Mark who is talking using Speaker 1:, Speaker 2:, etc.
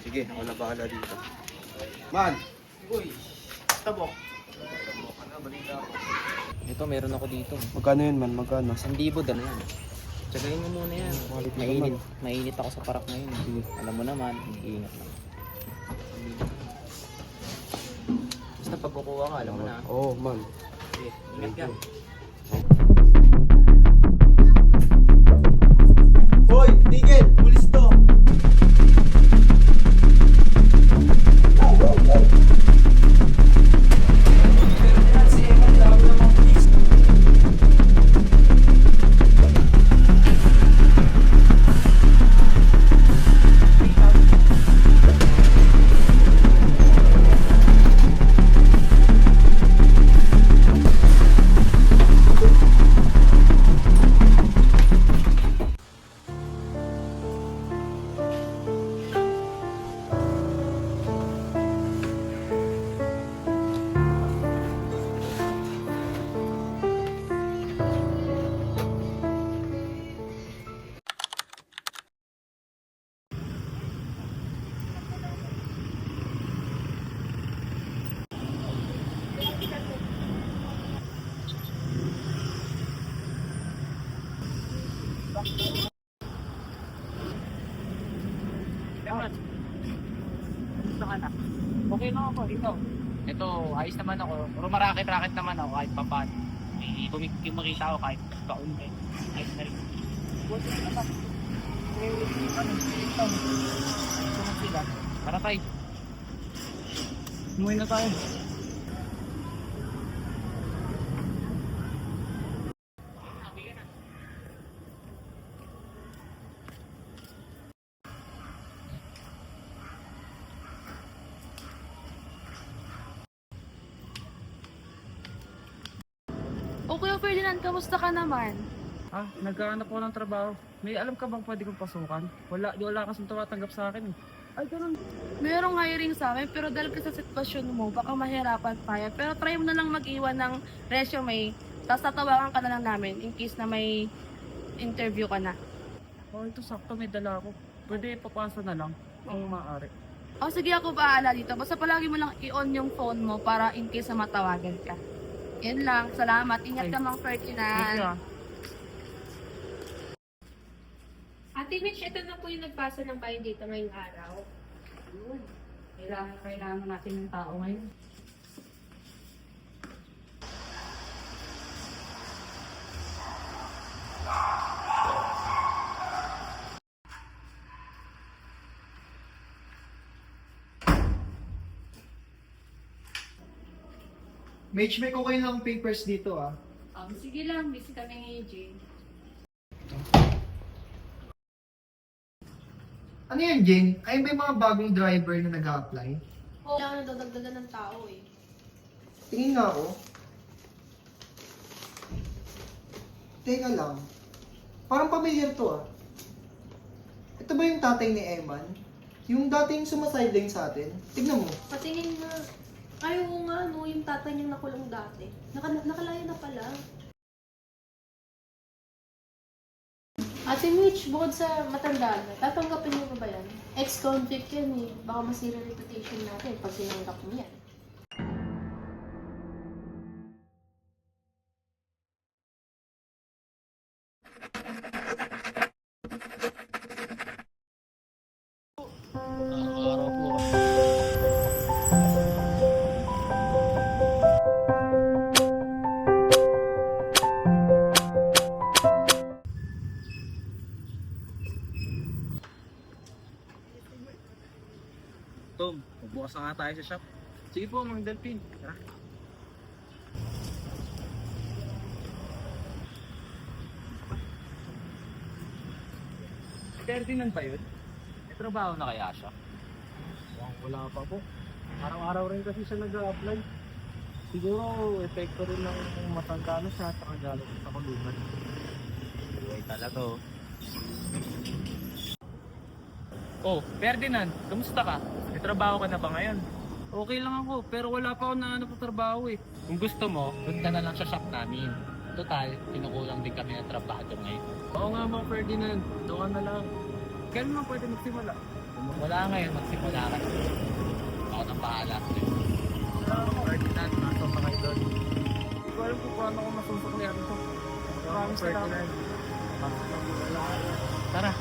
Speaker 1: Sige, ako na bahala dito. Man!
Speaker 2: Uy, tabok. Ito, meron ako dito.
Speaker 1: Magkano yun man? Magkano?
Speaker 2: 1,000 dala yan. Tsagayin mo muna yan.
Speaker 1: Malit na
Speaker 2: Mainit.
Speaker 1: naman.
Speaker 2: Mainit ako sa parak ngayon.
Speaker 1: Sige.
Speaker 2: Alam mo naman, mag-iingat lang. Basta pag kukuha ka, alam mo na.
Speaker 1: Oo, man.
Speaker 2: Sige, ingat ka.
Speaker 1: Hoy! Tigil! Pulis to!
Speaker 2: Gusto ka na? Okay na ako, ito. Ito, ayos naman ako. Pero marakit-rakit naman ako kahit papaano. May makita ako kahit kaunti. Ayos na rin. Buwan ko naman. Ito sila. Tara tayo. Umuwi na tayo.
Speaker 3: O Kuya Ferdinand, kamusta ka naman?
Speaker 4: Naghahanap ako ng trabaho. May alam ka bang pwede kong pasukan? Wala kasing tumatanggap sa akin eh.
Speaker 3: Ay, ganun. Merong hiring sa amin, pero dahil ka sa sitwasyon mo, baka mahirapan pa yan. Pero try mo na lang mag-iwan ng resume, tapos tatawagan ka na lang namin in case na may interview ka na.
Speaker 4: Ito sakto may dala ako. Pwede papasa na lang kung maaari.
Speaker 3: O sige, ako bahala dito. Basta palagi mo lang i-on yung phone mo para in case na matawagan ka. Yan lang. Salamat. Ingat
Speaker 4: Ay.
Speaker 3: ka, Mang
Speaker 4: Thank you
Speaker 3: Ferdinand.
Speaker 5: Ate Mitch, ito na po yung nagpasa ng bayan dito ngayong araw.
Speaker 3: Kailangan natin ng tao ngayon.
Speaker 6: Mitch, may kukunin lang papers dito ah.
Speaker 3: Sige lang. Busy kami ngayon, Jane.
Speaker 6: Ano yan, Jane? Ayun ba yung mga bagong driver na nag-a-apply?
Speaker 5: Kailangan na dadagdagan ng tao eh.
Speaker 6: Tingin nga ako. Teka lang. Parang pamilyar to ah. Ito ba yung tatay ni Eman? Yung dating sumasideline sa atin? Tignan mo.
Speaker 5: Patingin nga. Ay, oo nga, no, yung tatay niyang nakulong dati. Nakalaya na pala. Ate Mitch, bukod sa matanda na, tatanggapin mo ba yan? Ex-convict yan eh. Baka masira reputation natin pag sinanggap mo yan.
Speaker 2: Araw-araw po.
Speaker 4: Tom, magbukas na nga tayo sa shop. Sige po, Mang Delphin. Tara. Ferdinand ba yun?
Speaker 2: May trabaho na kaya siya?
Speaker 4: Wala pa po. Araw-araw rin kasi siya nag-a-apply. Siguro, epekto rin ng matanda na siya at galit sa kulungan.
Speaker 2: Buhay talaga oh.
Speaker 4: Oh, Ferdinand, kamusta ka? May trabaho ka na ba ngayon? Okay lang ako, pero wala pa ako na trabaho eh.
Speaker 2: Kung gusto mo, punta na lang sa shop namin. Total, kinukulang din kami ng trabaho ngayon.
Speaker 4: Oo nga, Mang Ferdinand, doon ka na lang. Kailan mo pwede magsimula?
Speaker 2: Wala ngayon, magsimula ka. Ako nang bahala.
Speaker 4: Ferdinand, nasok na kayo doon. Hindi ko alam kung paano ako nasusuklihan ito. Maraming salamat.
Speaker 2: Tara,